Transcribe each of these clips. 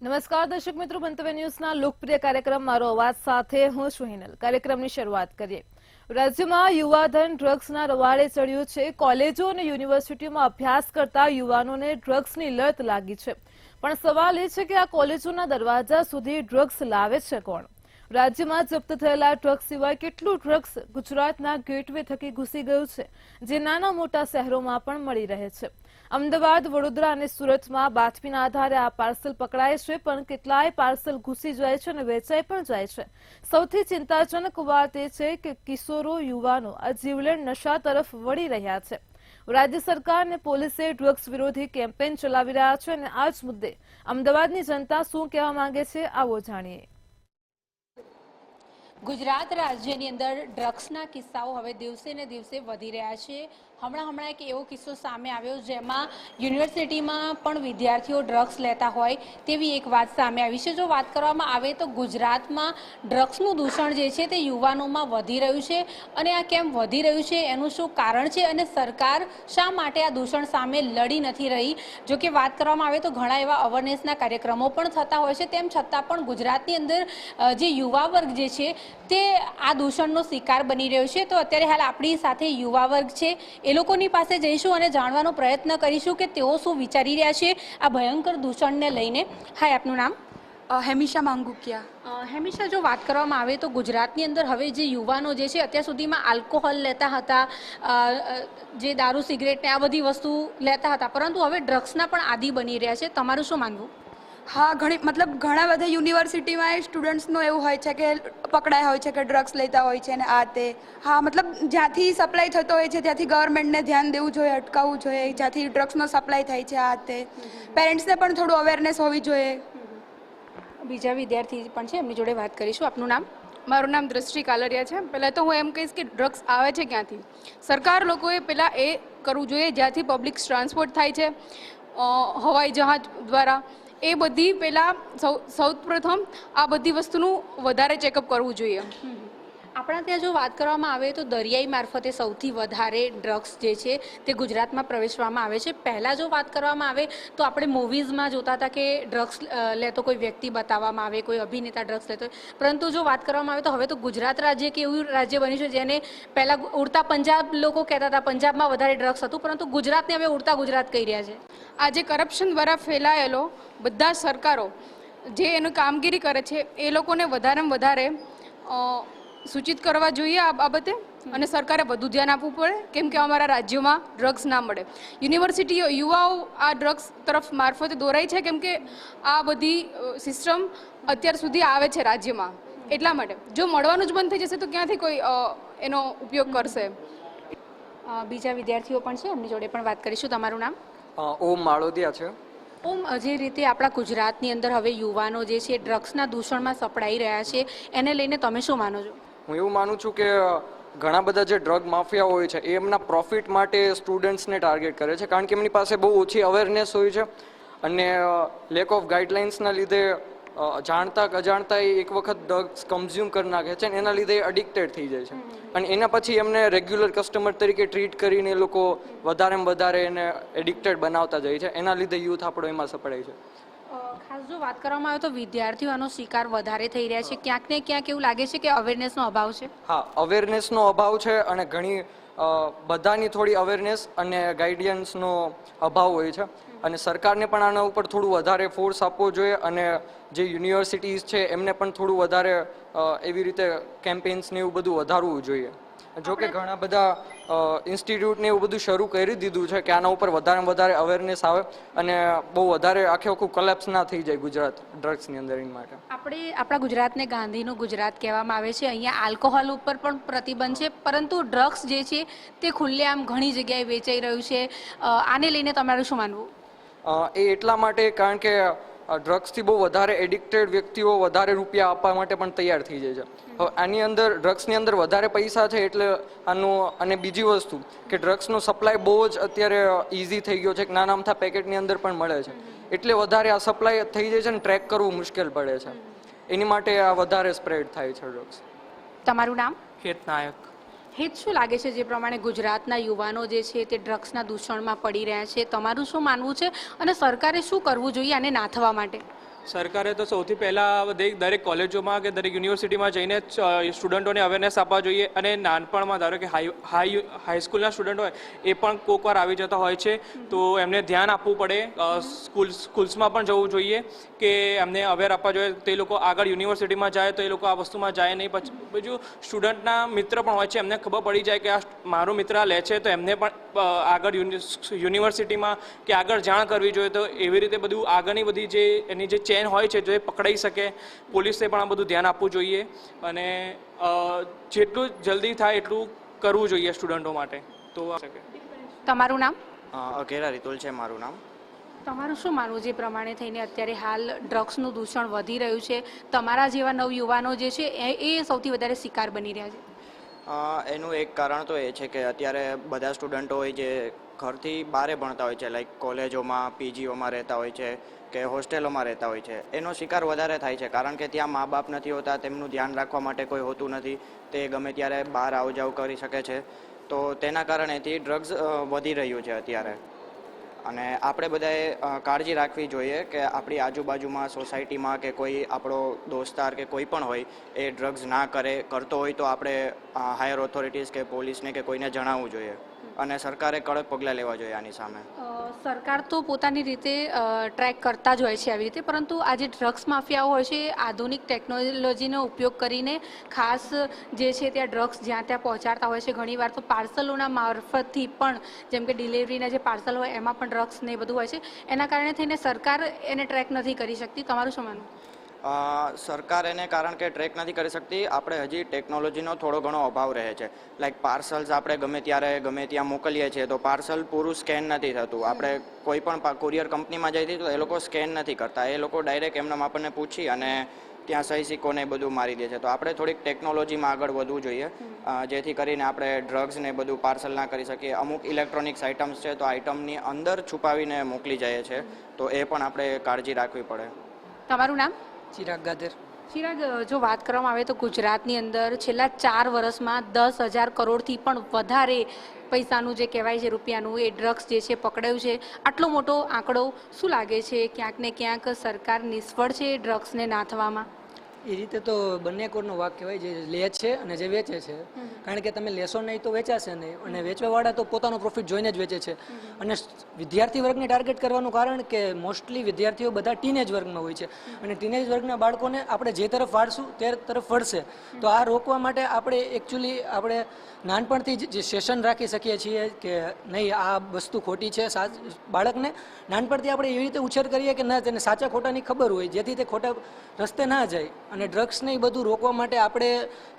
નમસ્કાર દર્શક મિત્રો, મંતવ્ય ન્યૂઝના લોકપ્રિય કાર્યક્રમ મારો અવાજ સાથે હું છું હિનલ. કાર્યક્રમની શરૂઆત કરીએ. રાજ્યમાં યુવાધન ડ્રગ્સના રવાડે ચડ્યું છે. કોલેજો અને યુનિવર્સિટીઓમાં અભ્યાસ કરતા યુવાનોને ડ્રગ્સની લત લાગી છે. પણ સવાલ એ છે કે આ કોલેજોના દરવાજા સુધી ડ્રગ્સ લાવે છે કોણ? રાજ્યમાં જપ્ત થયેલા ડ્રગ્સ સિવાય કેટલું ડ્રગ્સ ગુજરાતના ગેટવે થકી ઘૂસી ગયું છે, જે નાના મોટા શહેરોમાં પણ મળી રહે છે. અમદાવાદ, વડોદરા અને સુરતમાં બાતમીના આધારે આ પાર્સલ પકડાય છે, પણ કેટલાય પાર્સલ ઘૂસી જાય છે અને વેચાઈ પણ જાય છે. સૌથી ચિંતાજનક વાત એ છે કે કિશોરો, યુવાનો આ જીવલેણ નશા તરફ વળી રહ્યા છે. રાજ્ય સરકાર અને પોલીસે ડ્રગ્સ વિરોધી કેમ્પેઇન ચલાવી રહ્યા છે અને આ જ મુદ્દે અમદાવાદની જનતા શું કહેવા માંગે છે, આવો જાણીએ. ગુજરાત રાજ્યની અંદર ડ્રગ્સના કિસ્સાઓ હવે દિવસે ને દિવસે વધી રહ્યા છે. હમણાં એક એવો કિસ્સો સામે આવ્યો જેમાં યુનિવર્સિટીમાં પણ વિદ્યાર્થીઓ ડ્રગ્સ લેતા હોય તેવી એક વાત સામે આવી છે. જો વાત કરવામાં આવે તો ગુજરાતમાં ડ્રગ્સનું દૂષણ જે છે તે યુવાનોમાં વધી રહ્યું છે અને આ કેમ વધી રહ્યું છે, એનું શું કારણ છે અને સરકાર શા માટે આ દૂષણ સામે લડી નથી રહી? જો કે વાત કરવામાં આવે તો ઘણા એવા અવેરનેસના કાર્યક્રમો પણ થતા હોય છે, તેમ છતાં પણ ગુજરાતની અંદર જે યુવા વર્ગ જે છે તે આ દૂષણનો શિકાર બની રહ્યો છે. તો અત્યારે હાલ આપણી સાથે યુવા વર્ગ છે, એ લોકોની પાસે જઈશું અને જાણવાનો પ્રયત્ન કરીશું કે તેઓ શું વિચારી રહ્યા છે આ ભયંકર દૂષણને લઈને. હાય, આપનું નામ? હેમિશા માંગુકિયા. હેમિશા, જો વાત કરવામાં આવે તો ગુજરાતની અંદર હવે જે યુવાનો જે છે અત્યાર સુધીમાં આલ્કોહોલ લેતા હતા, જે દારૂ સિગરેટ ને આ બધી વસ્તુ લેતા હતા, પરંતુ હવે ડ્રગ્સના પણ આદી બની રહ્યા છે. તમારું શું માનવું? હા, ઘણા બધા યુનિવર્સિટીમાં સ્ટુડન્ટ્સનું એવું હોય છે કે પકડાયા હોય છે કે ડ્રગ્સ લેતા હોય છે ને આ તે. હા, જ્યાંથી સપ્લાય થતો હોય છે ત્યાંથી ગવર્મેન્ટને ધ્યાન દેવું જોઈએ, અટકાવવું જોઈએ. જ્યાંથી ડ્રગ્સનો સપ્લાય થાય છે આ તે, પેરેન્ટ્સને પણ થોડું અવેરનેસ હોવી જોઈએ. બીજા વિદ્યાર્થી પણ છે, એમની જોડે વાત કરીશું. આપનું નામ? મારું નામ દ્રષ્ટિ કાલરિયા છે. પહેલાં તો હું એમ કહીશ કે ડ્રગ્સ આવે છે ક્યાંથી. સરકાર લોકોએ પહેલાં એ કરવું જોઈએ જ્યાંથી પબ્લિક ટ્રાન્સપોર્ટ થાય છે હવાઈ જહાજ દ્વારા, એ બધી પહેલાં સૌપ્રથમ આ બધી વસ્તુનું વધારે ચેકઅપ કરવું જોઈએ. આપણા ત્યાં જો વાત કરવામાં આવે તો દરિયાઈ મારફતે સૌથી વધારે ડ્રગ્સ જે છે તે ગુજરાતમાં પ્રવેશવામાં આવે છે. પહેલાં જો વાત કરવામાં આવે તો આપણે મૂવીઝમાં જોતા હતા કે ડ્રગ્સ લેતો કોઈ વ્યક્તિ બતાવવામાં આવે, કોઈ અભિનેતા ડ્રગ્સ લેતો હોય, પરંતુ જો વાત કરવામાં આવે તો હવે તો ગુજરાત રાજ્ય કે એવું રાજ્ય બન્યું છે જેને પહેલાં ઉડતા પંજાબ લોકો કહેતા હતા, પંજાબમાં વધારે ડ્રગ્સ હતું, પરંતુ ગુજરાતને હવે ઉડતા ગુજરાત કહી રહ્યા છે. આજે કરપ્શન દ્વારા ફેલાયેલો બધા સરકારો જે એનું કામગીરી કરે છે એ લોકોને વધારેમાં વધારે સૂચિત કરવા જોઈએ આ બાબતે, અને સરકારે વધુ ધ્યાન આપવું પડે, કેમ કે અમારા રાજ્યોમાં ડ્રગ્સ ના મળે. યુનિવર્સિટીઓ, યુવાઓ આ ડ્રગ્સ તરફ મારફતે દોરાય છે કેમ કે આ બધી સિસ્ટમ અત્યાર સુધી આવે છે રાજ્યમાં. એટલા માટે જો મળવાનું જ બંધ થઈ જશે તો ક્યાંથી કોઈ એનો ઉપયોગ કરશે? બીજા વિદ્યાર્થીઓ પણ છે, એમની જોડે પણ વાત કરીશું. તમારું નામ? ઓમ માળોદિયા છે. ઓમ, જે રીતે આપણા ગુજરાતની અંદર હવે યુવાનો જે છે ડ્રગ્સના દૂષણમાં સપડાઈ રહ્યા છે, એને લઈને તમે શું માનો છો? હું એવું માનું છું કે ઘણા બધા જે ડ્રગ માફિયા હોય છે એ એમના પ્રોફિટ માટે સ્ટુડન્ટ્સને ટાર્ગેટ કરે છે, કારણ કે એમની પાસે બહુ ઓછી અવેરનેસ હોય છે અને લેક ઓફ ગાઈડલાઇન્સના લીધે જાણતા અજાણતા એક વખત ડ્રગ્સ કન્ઝ્યુમ કરી નાખે છે અને એના લીધે એડિક્ટેડ થઈ જાય છે. અને એના પછી એમને રેગ્યુલર કસ્ટમર તરીકે ટ્રીટ કરીને એ લોકો વધારે એને એડિક્ટેડ બનાવતા જાય છે. એના લીધે યુથ આપણો એમાં સપડાય છે. ખાસ જો વાત કરવામાં આવે તો વિદ્યાર્થીઓ આનો શિકાર વધારે થઈ રહ્યા છે. ક્યાંક ને ક્યાંક એવું લાગે છે કે અવેરનેસનો અભાવ છે. હા, અવેરનેસનો અભાવ છે અને ઘણી બધાની થોડી અવેરનેસ અને ગાઈડન્સનો અભાવ હોય છે. અને સરકારને પણ આના ઉપર થોડું વધારે ફોર્સ આપવો જોઈએ અને જે યુનિવર્સિટીઝ છે એમને પણ થોડું વધારે એવી રીતે કેમ્પેન્સ ને એવું બધું વધારવું જોઈએ. જો કે ઘણા બધા ઇન્સ્ટિટ્યૂટને એવું બધું શરૂ કરી દીધું છે કે આના ઉપર વધારે અવેરનેસ આવે અને બહુ વધારે આખું કોલેપ્સ ના થઈ જાય ગુજરાત ડ્રગ્સની અંદર. એના માટે આપણા ગુજરાતને ગાંધીનું ગુજરાત કહેવામાં આવે છે. અહીંયા આલ્કોહોલ ઉપર પણ પ્રતિબંધ છે, પરંતુ ડ્રગ્સ જે છે તે ખુલ્લેઆમ ઘણી જગ્યાએ વેચાઈ રહ્યું છે. આને લઈને તમારું શું માનવું? એ એટલા માટે કારણ કે ડ્રગ્સથી બહુ વધારે એડિક્ટેડ વ્યક્તિઓ વધારે રૂપિયા આપવા માટે પણ તૈયાર થઈ જાય છે. હવે આની અંદર ડ્રગ્સની અંદર વધારે પૈસા છે એટલે આનું, અને બીજી વસ્તુ કે ડ્રગ્સનો સપ્લાય બહુ જ અત્યારે ઇઝી થઈ ગયો છે, કે નાના અમથા પેકેટની અંદર પણ મળે છે, એટલે વધારે આ સપ્લાય થઈ જાય છે અને ટ્રેક કરવું મુશ્કેલ પડે છે. એની માટે આ વધારે સ્પ્રેડ થાય છે ડ્રગ્સ. તમારું નામ? હેત નાયક. હેત, શું લાગે છે જે પ્રમાણે ગુજરાતના યુવાનો જે છે તે ડ્રગ્સના દૂષણમાં પડી રહ્યા છે, તમારું શું માનવું છે અને સરકારે શું કરવું જોઈએ આને નાથવા માટે? સરકારે તો સૌથી પહેલાં દરેક કોલેજોમાં કે દરેક યુનિવર્સિટીમાં જઈને સ્ટુડન્ટોને અવેરનેસ આપવા જોઈએ. અને નાનપણમાં ધારો કે હાઈસ્કૂલના સ્ટુડન્ટ હોય એ પણ કોઈક વાર આવી જતા હોય છે, તો એમને ધ્યાન આપવું પડે. સ્કૂલ્સમાં પણ જવું જોઈએ કે એમને અવેર આપવા જોઈએ. તે લોકો આગળ યુનિવર્સિટીમાં જાય તો એ લોકો આ વસ્તુમાં જાય નહીં. પછી બીજું સ્ટુડન્ટના મિત્ર પણ હોય છે, એમને ખબર પડી જાય કે આ મારું મિત્ર આ લે છે, તો એમને પણ આગળ યુનિવર્સિટીમાં કે આગળ જાણ કરવી જોઈએ. તો એવી રીતે બધું આગળની બધી જે એની જે ચેન હોય છે જો એ પકડાઈ શકે, પોલીસે પણ આ બધું ધ્યાન આપવું જોઈએ. અને જેટલું જલ્દી થાય એટલું કરવું જોઈએ સ્ટુડન્ટો માટે. તો તમારું નામ? અઘેરા રિતુલ છે મારું નામ. તમારું શું માનવું જે પ્રમાણે થઈને અત્યારે હાલ ડ્રગ્સનું દૂષણ વધી રહ્યું છે, તમારા જેવા નવયુવાનો જે છે એ સૌથી વધારે શિકાર બની રહ્યા છે? એનું એક કારણ તો એ છે કે અત્યારે બધા સ્ટુડન્ટો હોય જે ઘરથી બહાર ભણતા હોય છે, લાઈક કોલેજોમાં, પીજીઓમાં રહેતા હોય છે કે હોસ્ટેલોમાં રહેતા હોય છે, એનો શિકાર વધારે થાય છે. કારણ કે ત્યાં મા બાપ નથી હોતા, તેમનું ધ્યાન રાખવા માટે કોઈ હોતું નથી, તે ગમે ત્યારે બહાર આવ જાવ કરી શકે છે. તો તેના કારણેથી ડ્રગ્સ વધી રહ્યું છે અત્યારે. અને આપણે બધાએ કાળજી રાખવી જોઈએ કે આપણી આજુબાજુમાં સોસાયટીમાં કે કોઈ આપણો દોસ્તાર કે કોઈ પણ હોય એ ડ્રગ્સ ના કરતો હોય તો આપણે હાયર ઓથોરિટીઝ કે પોલીસને કે કોઈને જણાવવું જોઈએ. અને સરકારે કડક પગલાં લેવા જોઈએ આની સામે. સરકાર તો પોતાની રીતે ટ્રેક કરતા જ હોય છે આવી રીતે, પરંતુ આ જે ડ્રગ્સ માફિયાઓ હોય છે આધુનિક ટેકનોલોજીનો ઉપયોગ કરીને ખાસ જે છે ત્યાં ડ્રગ્સ જ્યાં ત્યાં પહોંચાડતા હોય છે. ઘણીવાર તો પાર્સલોના મારફતથી પણ, જેમ કે ડિલિવરીના જે પાર્સલ હોય એમાં પણ ડ્રગ્સ ને બધું હોય છે. એના કારણે થઈને સરકાર એને ટ્રેક નથી કરી શકતી. તમારું શું માનવું? સરકાર એને કારણ કે ટ્રેક નથી કરી શકતી. આપણે હજી ટેકનોલોજીનો થોડો ઘણો અભાવ રહે છે. લાઈક પાર્સલ્સ આપણે ગમે ત્યારે ગમે ત્યાં મોકલીએ છીએ તો પાર્સલ પૂરું સ્કેન નથી થતું. આપણે કોઈ પણ કુરિયર કંપનીમાં જઈએ તો એ લોકો સ્કેન નથી કરતા, એ લોકો ડાયરેક્ટ એમને આપણને પૂછી અને ત્યાં સહી સિક્કોને બધું મારી દે છે. તો આપણે થોડીક ટેકનોલોજીમાં આગળ વધવું જોઈએ જેથી કરીને આપણે ડ્રગ્સ ને બધું પાર્સલ ના કરી શકીએ. અમુક ઇલેક્ટ્રોનિક્સ આઇટમ્સ છે તો આઇટમની અંદર છુપાવીને મોકલી જાય છે, તો એ પણ આપણે કાળજી રાખવી પડે. તમારું નામ? ચિરાગ ગાદર. ચિરાગ, જો વાત કરવામાં આવે તો ગુજરાતની અંદર છેલ્લા 4 વર્ષમાં 10,000 કરોડથી પણ વધારે પૈસાનું જે કહેવાય છે રૂપિયાનું એ ડ્રગ્સ જે છે પકડાયું છે. આટલો મોટો આંકડો શું લાગે છે ક્યાંક ને ક્યાંક સરકાર નિષ્ફળ છે ડ્રગ્સને નાથવામાં? એ રીતે તો બંને કોરનો વાક કહેવાય, જે લે છે અને જે વેચે છે. કારણ કે તમે લેશો નહીં તો વેચાશે નહીં, અને વેચવાવાળા તો પોતાનો પ્રોફિટ જોઈને જ વેચે છે. અને વિદ્યાર્થી વર્ગને ટાર્ગેટ કરવાનું કારણ કે મોસ્ટલી વિદ્યાર્થીઓ બધા ટીનેજ વર્ગમાં હોય છે, અને ટીનેજ વર્ગના બાળકોને આપણે જે તરફ વાળશું તે તરફ વળશે. તો આ રોકવા માટે આપણે નાનપણથી જે સેશન રાખી શકીએ છીએ કે નહીં આ વસ્તુ ખોટી છે. બાળકને નાનપણથી આપણે એવી રીતે ઉછેર કરીએ કે ના તેને સાચા ખોટાની ખબર હોય, જેથી તે ખોટા રસ્તે ના જાય. અને ડ્રગ્સને એ બધું રોકવા માટે આપણે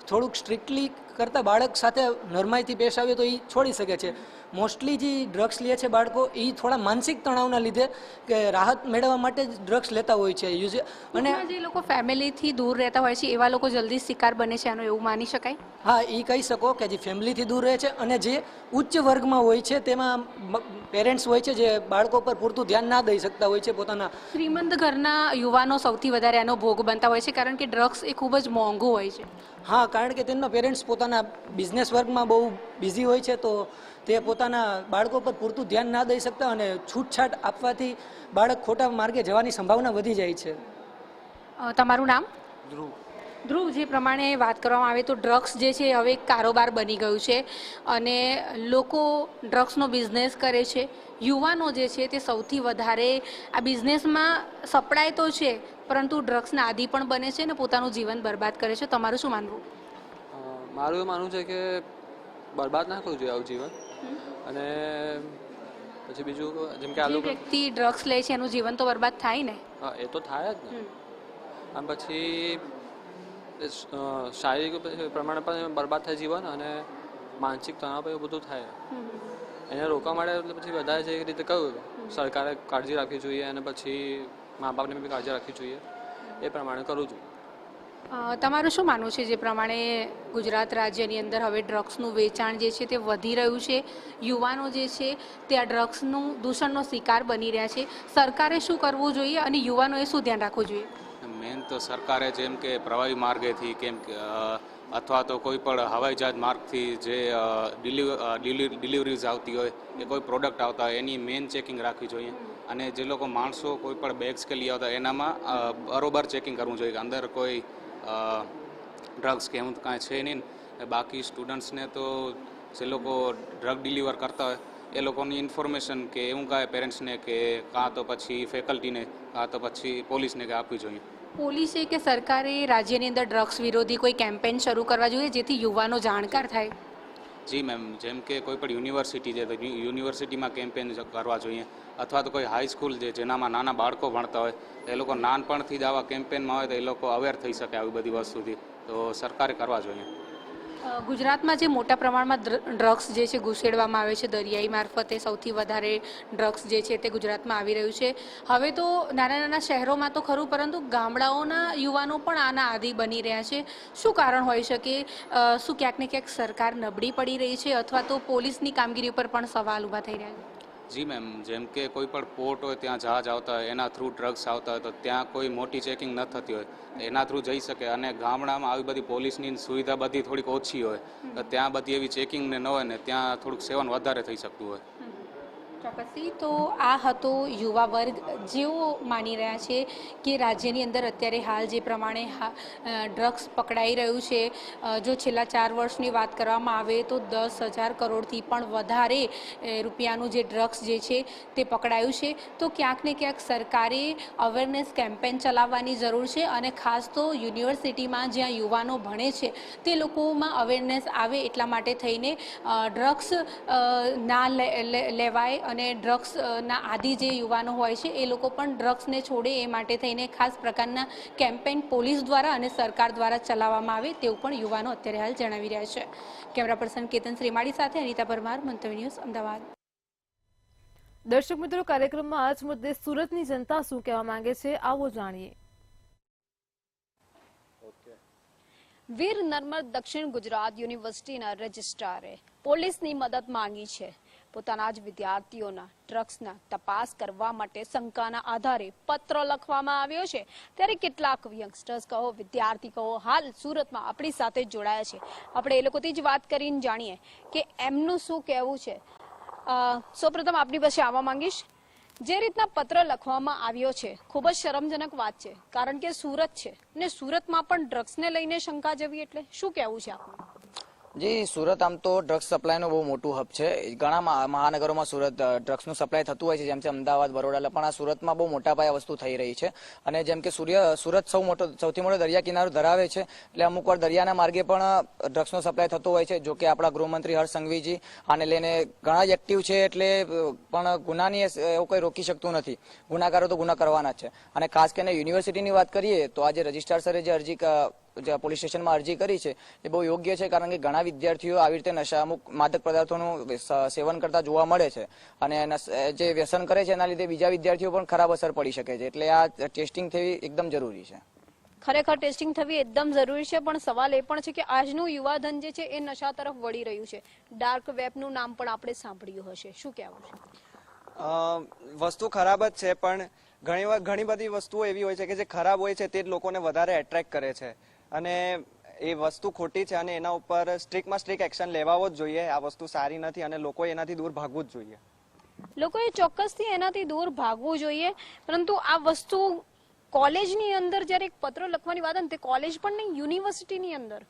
થોડુંક સ્ટ્રિક્ટલી કરતાં બાળક સાથે નરમાઈથી પેશ આવીએ તો એ છોડી શકે છે. મોસ્ટલી જે ડ્રગ્સ લે છે બાળકો એ થોડા માનસિક તણાવના લીધે કે રાહત મેળવવા માટે જ ડ્રગ્સ લેતા હોય છે. અને જે લોકો ફેમિલીથી દૂર રહેતા હોય છે એવા લોકો જલ્દી શિકાર બને છે, આનું એવું માની શકાય? હા, એ કહી શકો કે જે ફેમિલીથી દૂર રહે છે અને જે ઉચ્ચ વર્ગમાં હોય છે તેમાં પેરેન્ટ્સ હોય છે જે બાળકો પર પૂરતું ધ્યાન ના દઈ શકતા હોય છે. પોતાના શ્રીમંત ઘરના યુવાનો સૌથી વધારે આનો ભોગ બનતા હોય છે, કારણ કે ડ્રગ્સ એ ખૂબ જ મોંઘું હોય છે. હા, કારણ કે તેમના પેરેન્ટ્સ પોતાના બિઝનેસ વર્કમાં બહુ બિઝી હોય છે, તો તે પોતાના બાળકો પર પૂરતું ધ્યાન ના દઈ શકતા અને છૂટછાટ આપવાથી બાળક ખોટા માર્ગે જવાની સંભાવના વધી જાય છે. તમારું નામ? ધ્રુવ. ધ્રુવ, જે પ્રમાણે વાત કરવામાં આવે તો ડ્રગ્સ જે છે હવે એક કારોબાર બની ગયું છે અને લોકો ડ્રગ્સનો બિઝનેસ કરે છે. યુવાનો જે છે તે સૌથી વધારે આ બિઝનેસમાં સપડાય તો છે, પરંતુ ડ્રગ્સના આદી પણ બને છે અને પોતાનું જીવન બરબાદ કરે છે. તમારું શું માનવું? મારું એવું માનવું છે કે બરબાદ ના કરવું જોઈએ આવું જીવન. અને પછી બીજું જેમ કે જે વ્યક્તિ ડ્રગ્સ લે છે એનું જીવન તો બરબાદ થાય ને? હા, એ તો થાય જ ને. અને પછી શારીરિક પ્રમાણે પણ બરબાદ થાય જીવન, અને માનસિક તણાવ એવું બધું થાય. એને રોકવા માટે એટલે પછી વધારે જે રીતે કહ્યું સરકારે કાળજી રાખવી જોઈએ અને પછી મા બાપને બી કાળજી રાખવી જોઈએ, એ પ્રમાણે કરવું જોઈએ. તમારું શું માનવું છે જે પ્રમાણે ગુજરાત રાજ્યની અંદર હવે ડ્રગ્સનું વેચાણ જે છે તે વધી રહ્યું છે, યુવાનો જે છે તે આ ડ્રગ્સનું દૂષણનો શિકાર બની રહ્યા છે, સરકારે શું કરવું જોઈએ અને યુવાનોએ શું ધ્યાન રાખવું જોઈએ? મેન તો સરકારે જેમ કે પ્રવાહી માર્ગેથી કેમ કે અથવા તો કોઈ પણ હવાઈ જહાજ માર્ગથી જે ડિલિવરીઝ આવતી હોય કે કોઈ પ્રોડક્ટ આવતા હોય એની મેઇન ચેકિંગ રાખવી જોઈએ. અને જે લોકો માણસો કોઈ પણ બેગ્સ કે લઈ આવતા હોય એનામાં બરોબર ચેકિંગ કરવું જોઈએ કે અંદર કોઈ ડ્રગ્સ કે એવું કાંઈ છે નહીં. બાકી સ્ટુડન્ટ્સને તો જે લોકો ડ્રગ ડિલિવર કરતા હોય એ લોકોની ઇન્ફોર્મેશન કે એવું કાંઈ પેરેન્ટ્સને કે કાં તો પછી ફેકલ્ટીને કાં તો પછી પોલીસને કે આપવી જોઈએ. પોલીસે કે સરકારે રાજ્યની અંદર ડ્રગ્સ વિરોધી કોઈ કેમ્પેન શરૂ કરવા જોઈએ જેથી યુવાનો જાણકાર થાય? જી મેમ, જેમ કે કોઈ પણ યુનિવર્સિટી છે તો યુનિવર્સિટીમાં કેમ્પેન કરવા જોઈએ, અથવા તો કોઈ હાઈસ્કૂલ છે જેનામાં નાના બાળકો ભણતા હોય એ લોકો નાનપણથી જ આવા કેમ્પેનમાં હોય તો એ લોકો અવેર થઈ શકે આવી બધી વસ્તુથી, તો સરકારે કરવા જોઈએ. ગુજરાતમાં જે મોટા પ્રમાણમાં ડ્રગ્સ જે છે ઘુસેડવામાં આવે છે દરિયાઈ મારફતે, સૌથી વધારે ડ્રગ્સ જે છે તે ગુજરાતમાં આવી રહ્યું છે. હવે તો નાના નાના શહેરોમાં તો ખરું, પરંતુ ગામડાઓના યુવાનો પણ આના આદિ બની રહ્યા છે. શું કારણ હોઈ શકે? શું ક્યાંક ને ક્યાંક સરકાર નબળી પડી રહી છે અથવા તો પોલીસની કામગીરી ઉપર પણ સવાલ ઊભા થઈ રહ્યા છે? જી મેમ, જેમ કે કોઈ પણ પોર્ટ હોય ત્યાં જહાજ આવતા હોય એના થ્રુ ડ્રગ્સ આવતા હોય તો ત્યાં કોઈ મોટી ચેકિંગ ન થતી હોય એના થ્રુ જઈ શકે. અને ગામડામાં આવી બધી પોલીસની સુવિધા બધી થોડીક ઓછી હોય તો ત્યાં બધી એવી ચેકિંગ ને ન હોય ને ત્યાં થોડુંક સેવન વધારે થઈ શકતું હોય. ચોક્કસથી. તો આ હતો યુવા વર્ગ, જેઓ માની રહ્યા છે કે રાજ્યની અંદર અત્યારે હાલ જે પ્રમાણે ડ્રગ્સ પકડાઈ રહ્યું છે, જો છેલ્લા 4 વર્ષની વાત કરવામાં આવે તો 10,000 કરોડથી પણ વધારે રૂપિયાનું જે ડ્રગ્સ જે છે તે પકડાયું છે. તો ક્યાંક ને ક્યાંક સરકારે અવેરનેસ કેમ્પેન ચલાવવાની જરૂર છે અને ખાસ તો યુનિવર્સિટીમાં જ્યાં યુવાનો ભણે છે તે લોકોમાં અવેરનેસ આવે એટલા માટે થઈને ડ્રગ્સ ના લેવાય અને ડ્રગ્સના આદિ જે યુવાનો હોય છે એ લોકો પણ ડ્રગ્સને છોડે એ માટે થઈને ખાસ પ્રકારના કેમ્પેન પોલીસ દ્વારા અને સરકાર દ્વારા ચલાવવામાં આવે તેવું પણ યુવાનો અત્યારે હાલ જણાવી રહ્યા છે. કેમેરા પર્સન કેતન શ્રીમાળી સાથે અનિતા પરમાર, મંતવ્ય ન્યૂઝ, અમદાવાદ. દર્શક મિત્રો, કાર્યક્રમમાં આજ મુદ્દે સુરતની જનતા શું કહેવા માંગે છે, આવો જાણીએ. વીર નર્મદ દક્ષિણ ગુજરાત યુનિવર્સિટીના રજિસ્ટ્રારે પોલીસની મદદ માંગી છે. પોતાના જ વિદ્યાર્થીઓના ડ્રગ્સના તપાસ કરવા માટે શંકાના આધારે પત્ર લખવામાં આવ્યો છે. ત્યારે કેટલાક યંગસ્ટર્સ કહો, વિદ્યાર્થી કહો, હાલ સુરતમાં આપણી સાથે જોડાયા છે. આપણે એ લોકોથી જ વાત કરીને જાણીએ કે એમનું શું કહેવું છે. સૌપ્રથમ આપની પાસે આવવા માંગીશ. જે રીતના પત્ર લખવામાં આવ્યો છે ખૂબ જ શરમજનક વાત છે, કારણ કે સુરત છે ને સુરતમાં પણ ડ્રગ્સને લઈને શંકા જેવી, એટલે શું કહેવું છે આપનું? જી, સુરત આમ તો ડ્રગ્સ સપ્લાયનું બહુ મોટું હબ છે. ઘણા મહાનગરોમાં સુરત ડ્રગ્સનું સપ્લાય થતું હોય છે, જેમ કે અમદાવાદ, બરોડા, પણ આ સુરતમાં બહુ મોટા પાયે વસ્તુ થઈ રહી છે. અને જેમ કે સુરત સૌથી મોટો દરિયા કિનારો ધરાવે છે, એટલે અમુક વાર દરિયાના માર્ગે પણ ડ્રગ્સનો સપ્લાય થતો હોય છે. જો કે આપણા ગૃહમંત્રી હર્ષ સંઘવીજી આને લઈને ઘણા જ એક્ટિવ છે, એટલે પણ ગુનાની એવું કોઈ રોકી શકતું નથી. ગુનાકારો તો ગુના કરવાના જ છે. અને ખાસ કરીને યુનિવર્સિટીની વાત કરીએ તો આજે રજિસ્ટ્રાર સરે જે પોલીસ સ્ટેશનમાં અરજી કરી છે એ બહુ યોગ્ય છે, કારણ કે ઘણા વિદ્યાર્થીઓ આવી રીતે અમુક માદક પદાર્થોનું સેવન કરતા જોવા મળે છે અને જે વ્યસન કરે છે એના લીધે બીજા વિદ્યાર્થીઓ પણ ખરાબ અસર પડી શકે છે. એટલે આ ટેસ્ટિંગ થવી એકદમ જરૂરી છે. ખરેખર ટેસ્ટિંગ થવી એકદમ જરૂરી છે, પણ સવાલ એ પણ છે કે આજનું યુવાધન જે છે એ નશા તરફ વળી રહ્યું છે. ડાર્ક વેબનું નામ પણ આપણે સાંભળ્યું હશે, શું કહેવું છે? વસ્તુ ખરાબ જ છે, પણ ઘણી બધી વસ્તુઓ એવી હોય છે કે જે ખરાબ હોય છે તે જ લોકોને વધારે એટ્રેક્ટ કરે છે અને એ વસ્તુ ખોટી છે અને એના ઉપર સ્ટ્રિક્ટમાં સ્ટ્રિક્ટ એક્શન લેવાવો જ જોઈએ. આ વસ્તુ સારી નથી અને લોકોએ એનાથી દૂર ભાગવું જ જોઈએ. લોકોએ ચોક્કસથી એનાથી દૂર ભાગવું જોઈએ, પરંતુ આ વસ્તુ કોલેજની અંદર જ્યારે એક પત્ર લખવાની વાત આવે ને, તે કોલેજ પણ નહીં, યુનિવર્સિટીની અંદર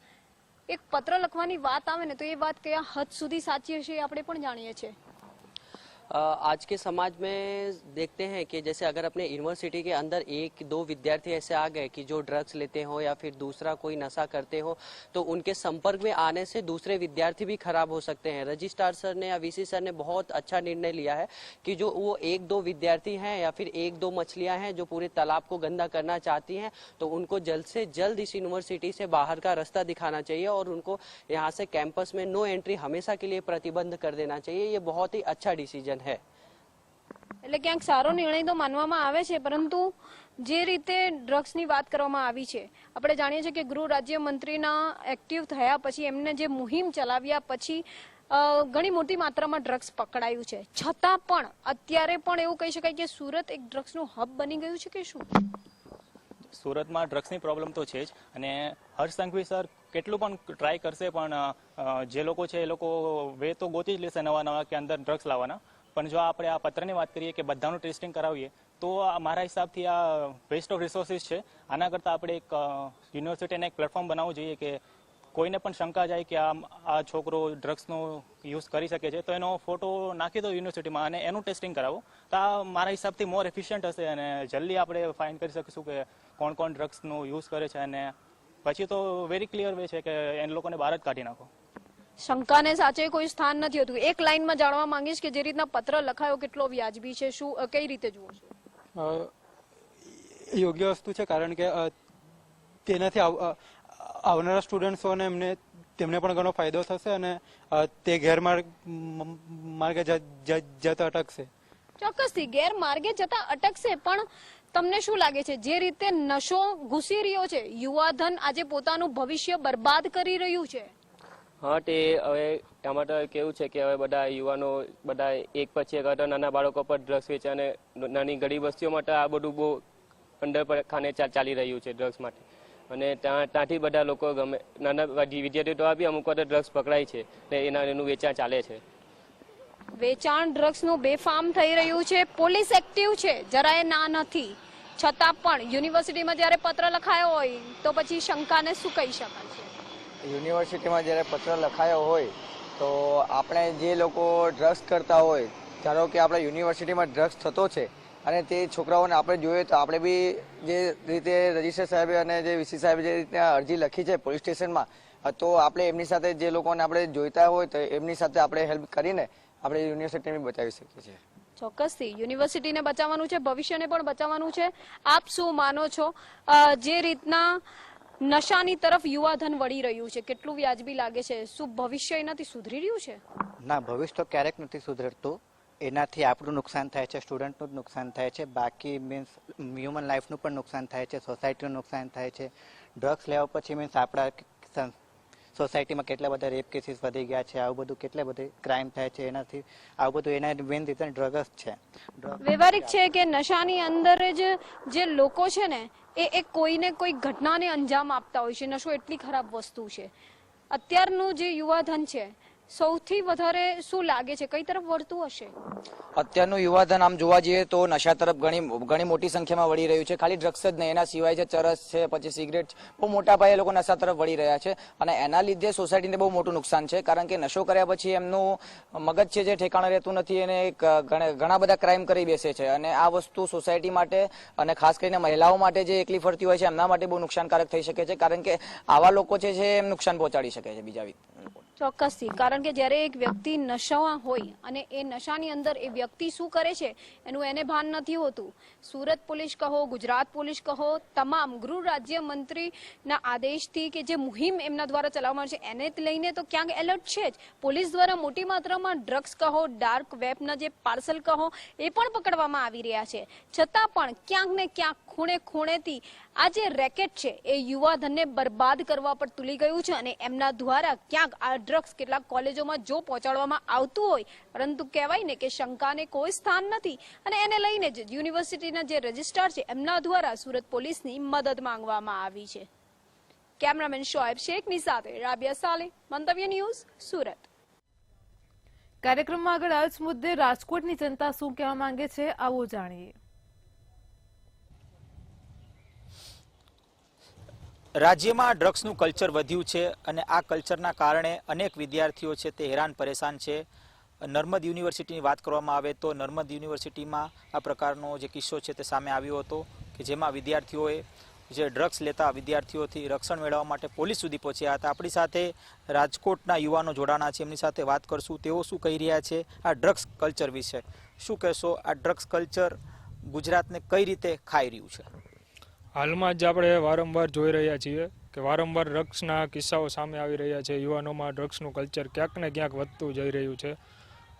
એક પત્ર લખવાની વાત આવે ને, તો એ વાત કયા હદ સુધી સાચી હશે એ આપણે પણ જાણીએ છીએ. आज के समाज में देखते हैं कि जैसे अगर अपने यूनिवर्सिटी के अंदर 1-2 विद्यार्थी ऐसे आ गए कि जो ड्रग्स लेते हो या फिर दूसरा कोई नशा करते हो, तो उनके संपर्क में आने से दूसरे विद्यार्थी भी खराब हो सकते हैं. रजिस्ट्रार सर ने या वीसी सर ने बहुत अच्छा निर्णय लिया है कि जो वो 1-2 विद्यार्थी हैं या फिर 1-2 मछलियां हैं जो पूरे तालाब को गंदा करना चाहती हैं, तो उनको जल्द से जल्द इस यूनिवर्सिटी से बाहर का रास्ता दिखाना चाहिए और उनको यहाँ से कैंपस में नो एंट्री हमेशा के लिए प्रतिबंध कर देना चाहिए. ये बहुत ही अच्छा डिसीजन है. એટલે ક્યાંક સારો નિર્ણય તો માનવામાં આવે છે, પરંતુ જે રીતે ડ્રગ્સની વાત કરવામાં આવી છે, આપણે જાણીએ છીએ કે ગૃહ રાજ્ય મંત્રીના એક્ટિવ થયા પછી એમને જે મુહિમ ચલાવ્યા પછી ઘણી મોટી માત્રામાં ડ્રગ્સ પકડાયું છે, છતાં પણ અત્યારે પણ એવું કહી શકાય કે સુરત એક ડ્રગ્સનું હબ બની ગયું છે કે શું? સુરતમાં ડ્રગ્સની પ્રોબ્લેમ તો છે જ, અને હર્ષ સંઘવી સર કેટલું પણ ટ્રાય કરશે પણ જે લોકો છે એ લોકો વે તો ગોતી જ લેશે નવા નવા કે અંદર ડ્રગ્સ લાવવાના. પણ જો આપણે આ પત્રની વાત કરીએ કે બધાનું ટેસ્ટિંગ કરાવીએ તો મારા હિસાબથી આ વેસ્ટ ઓફ રિસોર્સિસ છે. આના કરતાં આપણે એક યુનિવર્સિટીને એક પ્લેટફોર્મ બનાવવું જોઈએ કે કોઈને પણ શંકા જાય કે આ છોકરો ડ્રગ્સનો યુઝ કરી શકે છે તો એનો ફોટો નાખી દો યુનિવર્સિટીમાં અને એનું ટેસ્ટિંગ કરાવો. તો આ મારા હિસાબથી મોર એફિશિયન્ટ હશે અને જલ્દી આપણે ફાઇન્ડ કરી શકીશું કે કોણ કોણ ડ્રગ્સનો યુઝ કરે છે અને પછી તો વેરી ક્લિયર વે છે કે એ લોકોને બહાર જ કાઢી નાખો. શંકાને સાચે કોઈ સ્થાન નથી હોતું. એક લાઈનમાં જાણવા માંગીશ કે જે રીતના પત્ર લખાયો કેટલો વ્યાજબી છે, શું કઈ રીતે જુઓ છો? યોગ્ય વસ્તુ છે, કારણ કે તેનાથી આવનારા સ્ટુડન્ટ્સોને તેમને પણ ઘણો ફાયદો થશે અને તે ગેરમાર્ગે જતા અટકશે. ચોક્કસથી ગેરમાર્ગે જતા અટકશે. પણ તમને શું લાગે છે જે રીતે નશો ઘૂસી રહ્યો છે, યુવાધન આજે પોતાનું ભવિષ્ય બરબાદ કરી રહ્યું છે? હા, તે હવે એમાં તો કેવું છે કે હવે બધા યુવાનો બધા એક પછી એક નાના બાળકો પર ડ્રગ્સ વેચે અને નાની ગરીબ વસ્તીઓ માટે આ બધું બહુ અંડર ખાને ચાલી રહ્યું છે ડ્રગ્સ માટે. અને ત્યાંથી બધા લોકો ગમે નાના વિદ્યાર્થીઓ તો બી અમુક વાર ડ્રગ્સ પકડાય છે ને એનું વેચાણ ચાલે છે. વેચાણ ડ્રગ્સનું બેફામ થઈ રહ્યું છે. પોલીસ એક્ટિવ છે, જરાય ના નથી, છતાં પણ યુનિવર્સિટીમાં જ્યારે પત્ર લખાયો હોય તો પછી શંકાને શું કહી શકાય છે? યુનિવર્સિટીમાં જ્યારે પત્ર લખાયો હોય તો આપણે જે લોકો ડ્રગ્સ કરતા હોય, ધારો કે આપણે યુનિવર્સિટીમાં ડ્રગ્સ થતો છે અને તે છોકરાઓને આપણે જોઈએ તો આપણે બી જે રીતે રજિસ્ટર સાહેબે અને જે વીસી સાહેબે જે રીતે અરજી લખી છે પોલીસ સ્ટેશનમાં, તો આપણે એમની સાથે જે લોકોને આપણે જોઈતા હોય તો એમની સાથે આપણે હેલ્પ કરીને આપણે યુનિવર્સિટીને બચાવી શકીએ છીએ. ચોક્કસથી યુનિવર્સિટીને બચાવવાનું છે, ભવિષ્યને પણ બચાવવાનું છે. આપ શું માનો છો જે રીતના નશાની તરફ યુવાધન વળી રહ્યું છે, કેટલું વ્યાજબી લાગે છે? શું ભવિષ્ય એનાથી સુધરી રહ્યું છે? ના, ભવિષ્ય તો ક્યારેક નથી સુધરતું. એનાથી આપણું નુકસાન થાય છે, સ્ટુડન્ટનું જ નુકસાન થાય છે, બાકી મીન્સ હ્યુમન લાઈફનું પણ નુકસાન થાય છે, સોસાયટીનું નુકસાન થાય છે. ડ્રગ્સ લેવા પછી મીન્સ આપણા સોસાયટીમાં કેટલા બધા રેપ કેસીસ વધી ગયા છે, આવું બધું કેટલા બધા ક્રાઇમ થાય છે. એનાથી આવું બધું એના મેઇન રીઝન ડ્રગ્સ છે. વ્યવહારિક છે કે નશાની અંદર જ જે લોકો છે ને એ કોઈને કોઈ ઘટનાને અંજામ આપતા હોય છે. નશો એટલી ખરાબ વસ્તુ છે. અત્યારનું જે યુવાધન છે સૌથી વધારે શું લાગે છે કઈ તરફ વળતું હશે? અત્યારનું યુવાધન આમ જોવા જઈએ તો નશા તરફ ઘણી મોટી સંખ્યામાં વળી રહ્યું છે. ખાલી ડ્રગ્સ જ નહીં, એના સિવાય છે ચરસ છે, પછી સિગરેટ છે, બહુ મોટા પાયે લોકો નશા તરફ વળી રહ્યા છે અને એના લીધે સોસાયટીને બહુ મોટું નુકસાન છે. કારણ કે નશો કર્યા પછી એમનું મગજ છે જે ઠેકાણે રહેતું નથી અને ઘણા બધા ક્રાઇમ કરી બેસે છે અને આ વસ્તુ સોસાયટી માટે અને ખાસ કરીને મહિલાઓ માટે જે એકલી ફરતી હોય છે એમના માટે બહુ નુકસાનકારક થઈ શકે છે. કારણ કે આવા લોકો છે જે એમ નુકસાન પહોંચાડી શકે છે બીજા. ચોક્કસથી, કારણ કે જ્યારે એક વ્યક્તિ નશામાં હોય અને એ નશાની અંદર એ વ્યક્તિ શું કરે છે એનું એને ભાન નથી હોતું. સુરત પોલીસ કહો, ગુજરાત પોલીસ કહો, તમામ ગૃહ રાજ્ય મંત્રીના આદેશથી કે જે મુહિમ એમના દ્વારા ચલાવવામાં આવે છે એને લઈને તો ક્યાંક એલર્ટ છે જ. પોલીસ દ્વારા મોટી માત્રામાં ડ્રગ્સ કહો, ડાર્ક વેબના જે પાર્સલ કહો એ પણ પકડવામાં આવી રહ્યા છે. છતાં પણ ક્યાંક ને ક્યાંક ખૂણે ખૂણેથી આ જે રેકેટ છે એ યુવાધનને બરબાદ કરવા પર તુલી ગયું છે અને એમના દ્વારા ક્યાંક આ ડ્રગ્સ કેટલાક કોલેજોમાં જો પહોંચાડવામાં આવતું હોય, પરંતુ કહેવાય ને કે શંકાને કોઈ સ્થાન નથી અને એને લઈને જ યુનિવર્સિટીના જે રજિસ્ટ્રાર છે એમના દ્વારા સુરત પોલીસની મદદ માંગવામાં આવી છે. કેમેરામેન શોએબ શેખની સાથે રાબિયા સાલે, મંતવ્ય ન્યૂઝ, સુરત. કાર્યક્રમમાં આગળ આ જ મુદ્દે રાજકોટની જનતા શું કહેવા માંગે છે આવો જાણીએ. રાજ્યમાં ડ્રગ્સનું કલ્ચર વધ્યું છે અને આ કલ્ચરના કારણે અનેક વિદ્યાર્થીઓ છે તે હેરાન પરેશાન છે. નર્મદ યુનિવર્સિટીની વાત કરવામાં આવે તો નર્મદ યુનિવર્સિટીમાં આ પ્રકારનો જે કિસ્સો છે તે સામે આવ્યો હતો કે જેમાં વિદ્યાર્થીઓએ જે ડ્રગ્સ લેતા વિદ્યાર્થીઓથી રક્ષણ મેળવવા માટે પોલીસ સુધી પહોંચ્યા હતા. આપણી સાથે રાજકોટના યુવાનો જોડાણા છે, એમની સાથે વાત કરશું. તેઓ શું કહી રહ્યા છે આ ડ્રગ્સ કલ્ચર વિશે? શું કહેશો, આ ડ્રગ્સ કલ્ચર ગુજરાતને કઈ રીતે ખાઈ રહ્યું છે? હાલમાં જ આપણે વારંવાર જોઈ રહ્યા છીએ કે વારંવાર ડ્રગ્સના કિસ્સાઓ સામે આવી રહ્યા છે. યુવાનોમાં ડ્રગ્સનું કલ્ચર ક્યાંક ને ક્યાંક વધતું જઈ રહ્યું છે.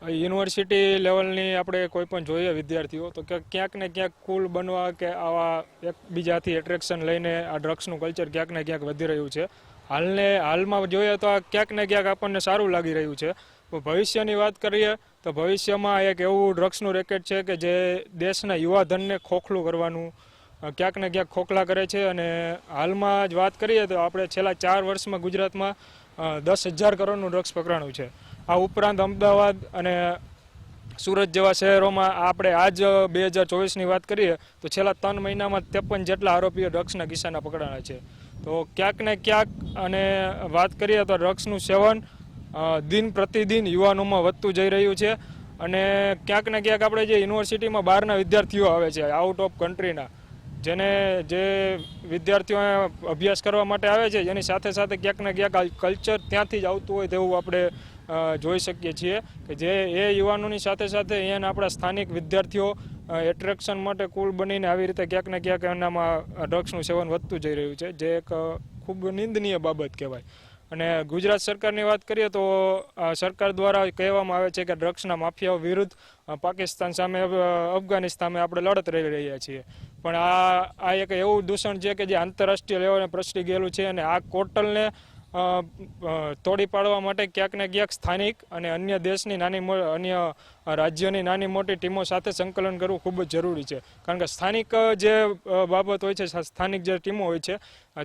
યુનિવર્સિટી લેવલની આપણે કોઈ પણ જોઈએ વિદ્યાર્થીઓ તો ક્યાંક ને ક્યાંક કુલ બનવા કે આવા એકબીજાથી એટ્રેક્શન લઈને આ ડ્રગ્સનું કલ્ચર ક્યાંક ને ક્યાંક વધી રહ્યું છે. હાલમાં જોઈએ તો આ ક્યાંક ને ક્યાંક આપણને સારું લાગી રહ્યું છે. ભવિષ્યની વાત કરીએ તો ભવિષ્યમાં એક એવું ડ્રગ્સનું રેકેટ છે કે જે દેશના યુવાધનને ખોખલું કરવાનું ક્યાંક ને ક્યાંક ખોખલા કરે છે. અને હાલમાં જ વાત કરીએ તો આપણે છેલ્લા 4 વર્ષમાં ગુજરાતમાં 10,000 કરોડનું ડ્રગ્સ પકડાણું છે. આ ઉપરાંત અમદાવાદ અને સુરત જેવા શહેરોમાં આપણે આજ 2024ની વાત કરીએ તો છેલ્લા 3 મહિનામાં 53 જેટલા આરોપીઓ ડ્રગ્સના કિસ્સાના પકડાણા છે. તો ક્યાંક ને ક્યાંક અને વાત કરીએ તો ડ્રગ્સનું સેવન દિન પ્રતિદિન યુવાનોમાં વધતું જઈ રહ્યું છે. અને ક્યાંક ને ક્યાંક આપણે જે યુનિવર્સિટીમાં બહારના વિદ્યાર્થીઓ આવે છે આઉટ ઓફ કન્ટ્રીના, જે વિદ્યાર્થીઓ અભ્યાસ કરવા માટે આવે છે, એની સાથે સાથે ક્યાંક ને ક્યાંક કલ્ચર ત્યાંથી જ આવતું હોય તેવું આપણે જોઈ શકીએ છીએ કે જે એ યુવાનોની સાથે સાથે અહીંયાના આપણા સ્થાનિક વિદ્યાર્થીઓ એટ્રેક્શન માટે કુલ બનીને આવી રીતે ક્યાંક ને ક્યાંક એનામાં ડ્રગ્સનું સેવન વધતું જઈ રહ્યું છે, જે એક ખૂબ નિંદનીય બાબત કહેવાય. અને ગુજરાત સરકારની વાત કરીએ તો સરકાર દ્વારા કહેવામાં આવે છે કે ડ્રગ્સના માફિયાઓ વિરુદ્ધ પાકિસ્તાન સામે, અફઘાનિસ્તાન સામે આપણે લડત રહી રહ્યા છીએ. પણ આ એક એવું દૂષણ છે કે જે આંતરરાષ્ટ્રીય લેવલે પ્રસરી ગયેલું છે. અને આ કોર્ટલને તોડી પાડવા માટે ક્યાંક ને ક્યાંક સ્થાનિક અને અન્ય દેશની અન્ય રાજ્યોની નાની મોટી ટીમો સાથે સંકલન કરવું ખૂબ જ જરૂરી છે. કારણ કે સ્થાનિક જે બાબત હોય છે, સ્થાનિક જે ટીમો હોય છે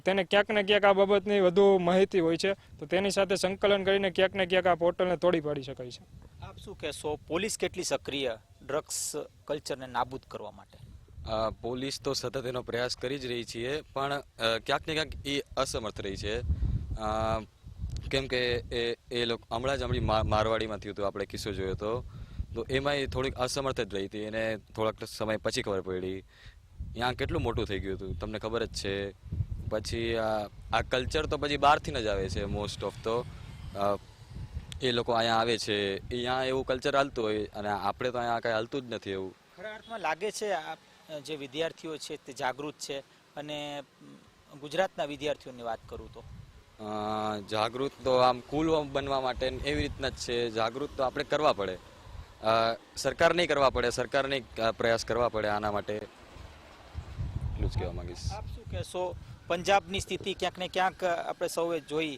તેને ક્યાંક ને ક્યાંક આ બાબતની વધુ માહિતી હોય છે, તો તેની સાથે સંકલન કરીને ક્યાંક ને ક્યાંક આ પોર્ટલને તોડી પાડી શકાય છે. આપ શું કહેશો, પોલીસ કેટલી સક્રિય ડ્રગ્સ કલ્ચરને નાબૂદ કરવા માટે? પોલીસ તો સતત એનો પ્રયાસ કરી જ રહી છીએ, પણ ક્યાંક ને ક્યાંક એ અસમર્થ રહી છે. કેમ કે એ લોકો હમણાં મારવાડીમાં થયું હતું, આપણે કિસ્સો જોયો હતો, તો એમાં એ થોડીક અસમર્થ જ રહી હતી. એને થોડાક સમય પછી ખબર પડી ત્યાં કેટલું મોટું થઈ ગયું હતું, તમને ખબર જ છે. પછી આ કલ્ચર તો પછી બહારથી જ આવે છે મોસ્ટ ઓફ. તો એ લોકો અહીંયા આવે છે, અહીંયા એવું કલ્ચર હાલતું હોય અને આપણે તો અહીંયા કાંઈ હાલતું જ નથી એવું. ખરા અર્થમાં લાગે છે આ જે વિદ્યાર્થીઓ છે તે જાગૃત છે? અને ગુજરાતના વિદ્યાર્થીઓની વાત કરું તો જાગૃત તો આમ કુલ બનવા માટે એવી રીતના જ છે. જાગૃત તો આપણે કરવા પડે, સરકાર નહીં કરવા પડે, સરકારને પ્રયાસ કરવા પડે આના માટે, એટલું જ કહેવા માંગીશ. આપ શું કહેશો, પંજાબની સ્થિતિ ક્યાંક ને ક્યાંક આપણે સૌએ જોઈ,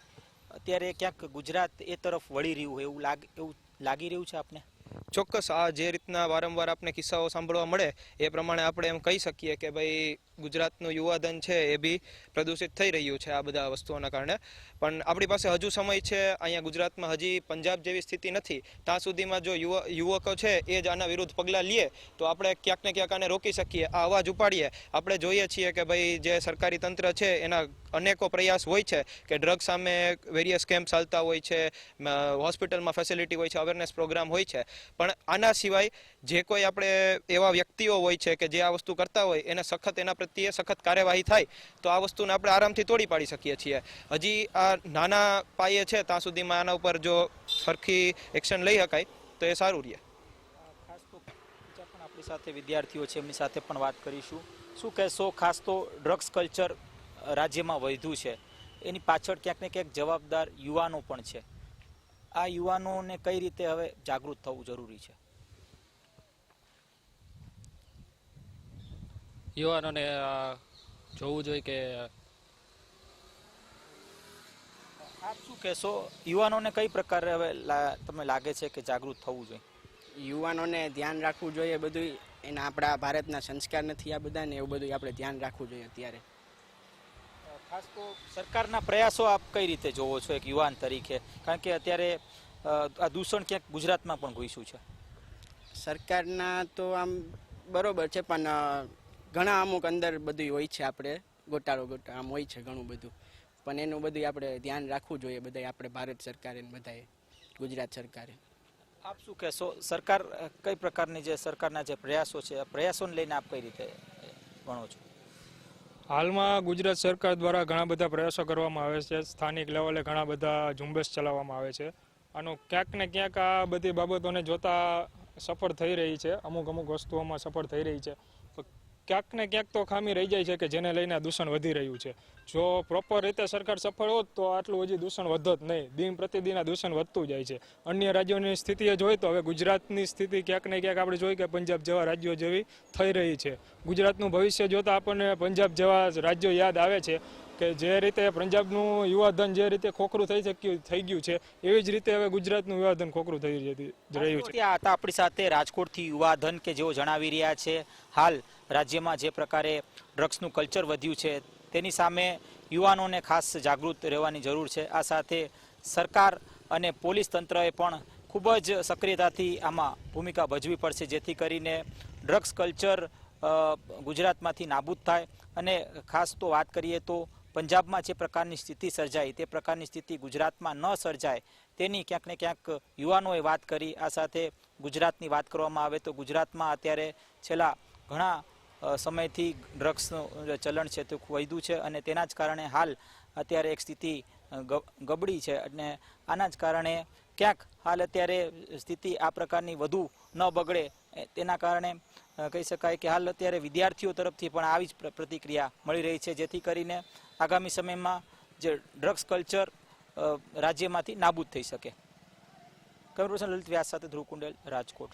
અત્યારે ક્યાંક ગુજરાત એ તરફ વળી રહ્યું હોય એવું લાગી રહ્યું છે આપને? ચોક્કસ, આ જે રીતના વારંવાર આપણે કિસ્સાઓ સાંભળવા મળે એ પ્રમાણે આપણે એમ કહી શકીએ કે ભાઈ ગુજરાતનું યુવાધન છે એ બી પ્રદૂષિત થઈ રહ્યું છે આ બધા વસ્તુઓના કારણે. પણ આપણી પાસે હજુ સમય છે. અહીંયા ગુજરાતમાં હજી પંજાબ જેવી સ્થિતિ નથી. ત્યાં સુધીમાં જો યુવકો છે એ જ આના વિરુદ્ધ પગલાં લે તો આપણે ક્યાંક ને ક્યાંક આને રોકી શકીએ, આ અવાજ ઉપાડીએ. આપણે જોઈએ છીએ કે ભાઈ જે સરકારી તંત્ર છે એના અનેકો પ્રયાસ હોય છે કે ડ્રગ સામે વેરિયસ કેમ્પ ચાલતા હોય છે, હોસ્પિટલમાં ફેસિલિટી હોય છે, અવેરનેસ પ્રોગ્રામ હોય છે. પણ આના સિવાય જે કોઈ આપણે એવા વ્યક્તિઓ હોય છે કે જે આ વસ્તુ કરતા હોય એને એના પ્રત્યે સખત કાર્યવાહી થાય તો આ વસ્તુને આપણે આરામથી તોડી પાડી શકીએ છીએ. હજી આ નાના પાયે છે, ત્યાં સુધીમાં આના ઉપર જો સરખી એક્શન લઈ શકાય તો એ સારું રહે. ખાસ તો પણ આપણી સાથે વિદ્યાર્થીઓ છે, એમની સાથે પણ વાત કરીશું. શું કહેશો, ખાસ તો ડ્રગ્સ કલ્ચર રાજ્યમાં વધ્યું છે, એની પાછળ ક્યાંક ને ક્યાંક જવાબદાર યુવાનો પણ છે. આ યુવાનોને કઈ રીતે હવે જાગૃત થવું જરૂરી છે? યુવાનોને જોવું જોઈએ કે આપ શું કહેશો, યુવાનોને કઈ પ્રકારે હવે તમને લાગે છે કે જાગૃત થવું જોઈએ? યુવાનોને ધ્યાન રાખવું જોઈએ બધું એના, આપણા ભારતના સંસ્કાર નથી આ બધા ને, એવું બધું આપણે ધ્યાન રાખવું જોઈએ અત્યારે. ખાસ તો સરકારના પ્રયાસો આપ કઈ રીતે જોવો છો એક યુવાન તરીકે? કારણ કે અત્યારે આ દૂષણ ક્યાંક ગુજરાતમાં પણ ઘૂસ્યું છે. સરકારના તો આમ બરોબર છે, પણ ઘણા અમુક અંદર બધું હોય છે, આપણે ગોટાળો આમ હોય છે ઘણું બધું, પણ એનું બધું આપણે ધ્યાન રાખવું જોઈએ બધા, આપણે ભારત સરકારે બધાએ, ગુજરાત સરકારે. આપ શું કહેશો, સરકાર કઈ પ્રકારની જે સરકારના જે પ્રયાસો છે, પ્રયાસોને લઈને આપ કઈ રીતે ગણો છો? હાલમાં ગુજરાત સરકાર દ્વારા ઘણા બધા પ્રયાસો કરવામાં આવે છે. સ્થાનિક લેવલે ઘણા બધા ઝુંબેશ ચલાવવામાં આવે છે. આનો ક્યાંક ને ક્યાંક આ બધી બાબતોને જોતા સફળ થઈ રહી છે, અમુક વસ્તુઓમાં સફળ થઈ રહી છે. તો ક્યાંક ને ક્યાંક તો ખામી રહી જાય છે કે જેને લઈને દૂષણ વધી રહ્યું છે. જો પ્રોપર રીતે સરકાર સફળ હોત તો આટલું હજી દૂષણ વધત નહીં. દિન પ્રતિદિન આ દૂષણ વધતું જાય છે. અન્ય રાજ્યોની સ્થિતિએ જોઈ તો હવે ગુજરાતની સ્થિતિ ક્યાંક ને ક્યાંક આપણે જોઈ કે પંજાબ જેવા રાજ્યો જેવી થઈ રહી છે. ગુજરાતનું ભવિષ્ય જોતા આપણને પંજાબ જેવા રાજ્યો યાદ આવે છે કે જે રીતે પંજાબનું યુવાધન જે રીતે ખોખરું થઈ ગયું છે એવી જ રીતે હવે ગુજરાતનું યુવાધન ખોખરું થઈ રહ્યું છે. ત્યાં હતા આપણી સાથે રાજકોટથી યુવાધન કે જેઓ જણાવી રહ્યા છે હાલ રાજ્યમાં જે પ્રકારે ડ્રગ્સનું કલ્ચર વધ્યું છે તેની સામે યુવાનોને ખાસ જાગૃત રહેવાની જરૂર છે. આ સાથે સરકાર અને પોલીસ તંત્રએ પણ ખૂબ જ સક્રિયતાથી આમાં ભૂમિકા ભજવી પડશે જેથી કરીને ડ્રગ્સ કલ્ચર ગુજરાતમાંથી નાબૂદ થાય. અને ખાસ તો વાત કરીએ તો પંજાબમાં જે પ્રકારની સ્થિતિ સર્જાઈ તે પ્રકારની સ્થિતિ ગુજરાતમાં ન સર્જાય તેની ક્યાંક ને ક્યાંક યુવાનોએ વાત કરી. આ સાથે ગુજરાતની વાત કરવામાં આવે તો ગુજરાતમાં અત્યારે છેલ્લા ઘણા સમયથી ડ્રગ્સનું ચલણ છે તે વધ્યું છે અને તેના જ કારણે હાલ અત્યારે એક સ્થિતિ ગબડી છે અને આના જ કારણે ક્યાંક હાલ અત્યારે સ્થિતિ આ પ્રકારની વધુ ન બગડે તેના કારણે કહી શકાય કે હાલ અત્યારે વિદ્યાર્થીઓ તરફથી પણ આવી જ પ્રતિક્રિયા મળી રહી છે જેથી કરીને આગામી સમયમાં જે ડ્રગ્સ કલ્ચર રાજ્યમાંથી નાબૂદ થઈ શકે. કેમેરા પર્સન લલિત વ્યાસ સાથે ધ્રુવ કુંડેલ, રાજકોટ.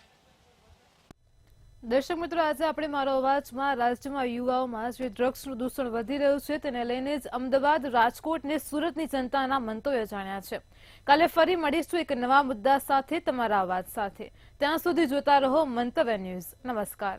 દર્શક મિત્રો, આજે આપણે મારો અવાજમાં રાજ્યમાં યુવાઓમાં જે ડ્રગ્સનું દૂષણ વધી રહ્યું છે તેને લઈને જ અમદાવાદ, રાજકોટ ને સુરતની જનતાના મંતવ્ય જાણ્યા છે. કાલે ફરી મળીશું એક નવા મુદ્દા સાથે તમારા અવાજ સાથે. ત્યાં સુધી જોતા રહો મંતવ્ય ન્યૂઝ. નમસ્કાર.